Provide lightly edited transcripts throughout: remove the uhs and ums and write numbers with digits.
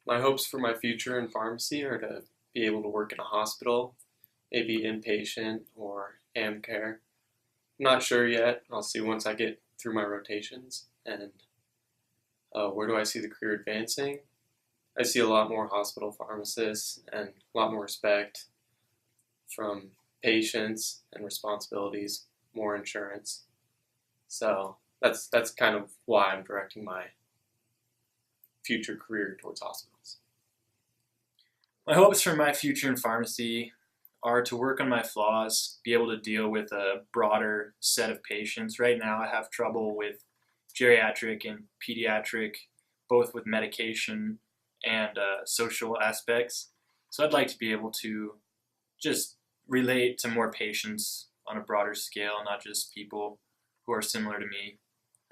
My hopes for my future in pharmacy are to be able to work in a hospital, maybe inpatient or AM care. Not sure yet. I'll see once I get through my rotations. And where do I see the career advancing? I see a lot more hospital pharmacists and a lot more respect from patients and responsibilities, more insurance. So that's kind of why I'm directing my future career towards hospitals. My hopes for my future in pharmacy are to work on my flaws, be able to deal with a broader set of patients. Right now, I have trouble with geriatric and pediatric, both with medication and social aspects. So I'd like to be able to just relate to more patients on a broader scale, not just people who are similar to me.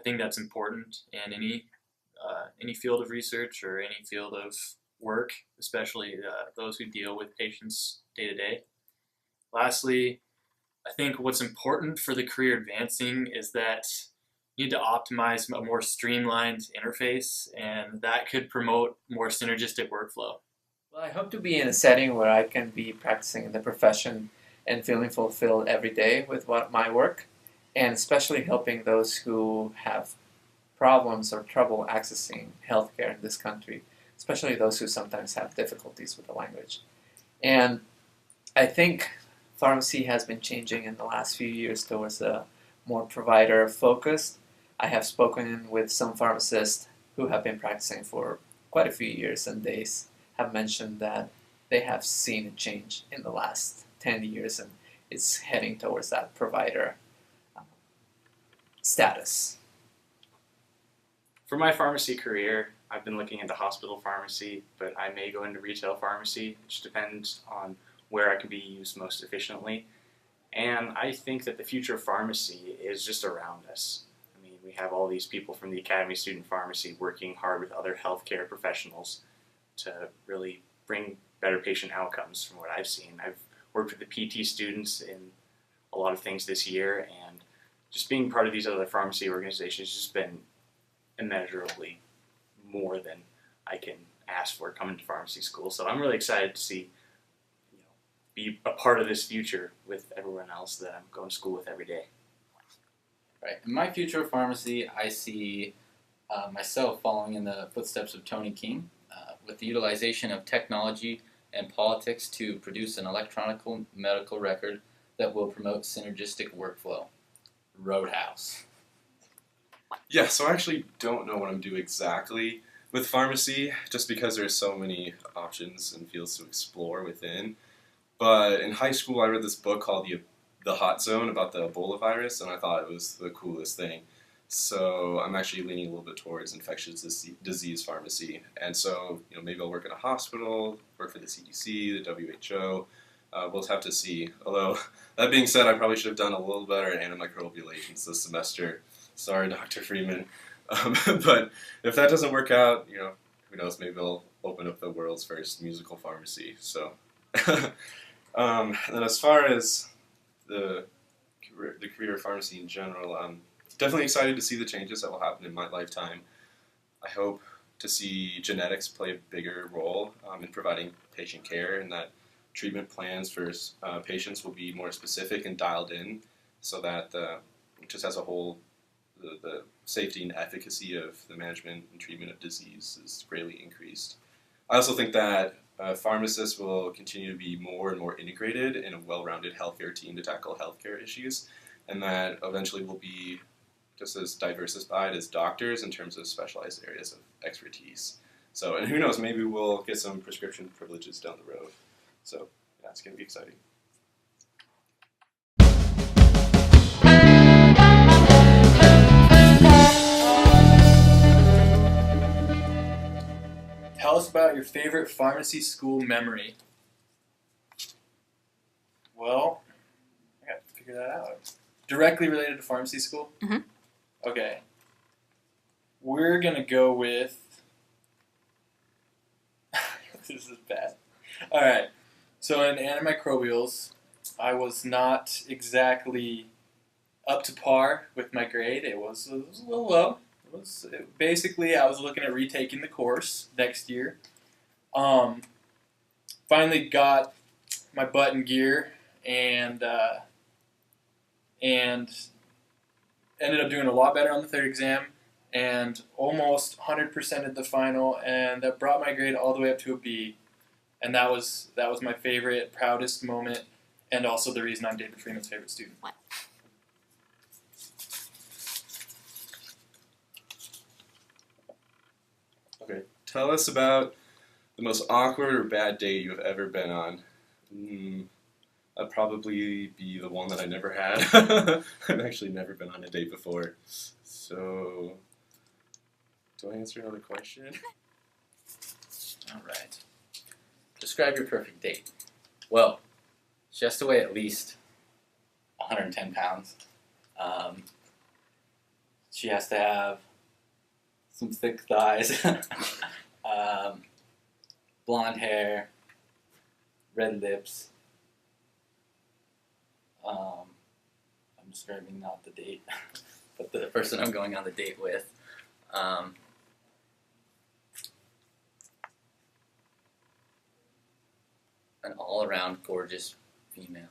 I think that's important in any field of research or any field of work, especially those who deal with patients day to day. Lastly, I think what's important for the career advancing is that you need to optimize a more streamlined interface, and that could promote more synergistic workflow. Well, I hope to be in a setting where I can be practicing the profession and feeling fulfilled every day with my work, and especially helping those who have problems or trouble accessing healthcare in this country, especially those who sometimes have difficulties with the language. And I think pharmacy has been changing in the last few years towards a more provider focused. I have spoken with some pharmacists who have been practicing for quite a few years, and they have mentioned that they have seen a change in the last 10 years, and it's heading towards that provider status. For my pharmacy career, I've been looking into hospital pharmacy, but I may go into retail pharmacy. It just depends on where I can be used most efficiently. And I think that the future of pharmacy is just around us. I mean, we have all these people from the Academy of Student Pharmacy working hard with other healthcare professionals to really bring better patient outcomes from what I've seen. I've worked with the PT students in a lot of things this year, and just being part of these other pharmacy organizations has just been immeasurably more than I can ask for coming to pharmacy school. So I'm really excited to see, be a part of this future with everyone else that I'm going to school with every day. Right. In my future of pharmacy, I see myself following in the footsteps of Tony King with the utilization of technology and politics to produce an electronic medical record that will promote synergistic workflow. Roadhouse. Yeah, so I actually don't know what I'm doing exactly with pharmacy, just because there's so many options and fields to explore within. But in high school, I read this book called The Hot Zone about the Ebola virus, and I thought it was the coolest thing. So I'm actually leaning a little bit towards infectious disease pharmacy. And so, maybe I'll work in a hospital, work for the CDC, the WHO. We'll have to see. Although, that being said, I probably should have done a little better at antimicrobial agents this semester. Sorry, Dr. Freeman. But if that doesn't work out, who knows, maybe I'll open up the world's first musical pharmacy. So, and then as far as the career of pharmacy in general, I'm definitely excited to see the changes that will happen in my lifetime. I hope to see genetics play a bigger role in providing patient care, and that treatment plans for patients will be more specific and dialed in, so that just as a whole, the safety and efficacy of the management and treatment of disease is greatly increased. I also think that pharmacists will continue to be more and more integrated in a well-rounded healthcare team to tackle healthcare issues, and that eventually will be just as diversified as doctors in terms of specialized areas of expertise. So, and who knows, maybe we'll get some prescription privileges down the road. So, yeah, it's going to be exciting. Tell us about your favorite pharmacy school memory. Well, I got to figure that out. Directly related to pharmacy school? Mm-hmm. Okay. We're going to go with... This is bad. Alright. So in antimicrobials, I was not exactly up to par with my grade. It was a little low. Basically, I was looking at retaking the course next year. Finally got my butt in gear and ended up doing a lot better on the third exam and almost 100%ed the final, and that brought my grade all the way up to a B. And that was my favorite, proudest moment, and also the reason I'm David Freeman's favorite student. Okay, tell us about the most awkward or bad date you have ever been on. That'd probably be the one that I never had. I've actually never been on a date before. So, do I answer another question? All right. Describe your perfect date. Well, she has to weigh at least 110 pounds. She has to have some thick thighs, blonde hair, red lips. I'm describing not the date, but the person I'm going on the date with. An all-around gorgeous female.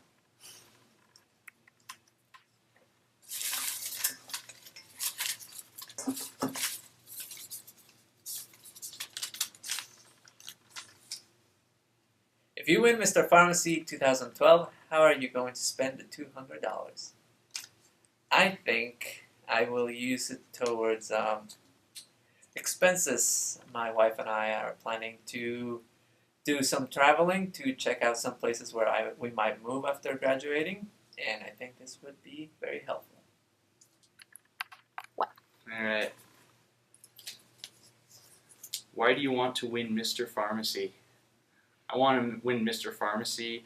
If you win Mr. Pharmacy 2012, how are you going to spend the $200? I think I will use it towards expenses. My wife and I are planning to do some traveling to check out some places where we might move after graduating, and I think this would be very helpful. Alright. Why do you want to win Mr. Pharmacy? I want to win Mr. Pharmacy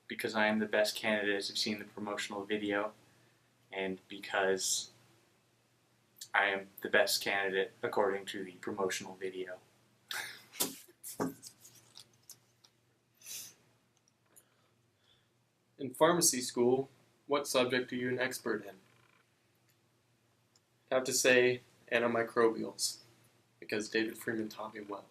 because I am the best candidate as you've seen the promotional video, and because I am the best candidate according to the promotional video. In pharmacy school, what subject are you an expert in? I have to say antimicrobials, because David Freeman taught me well.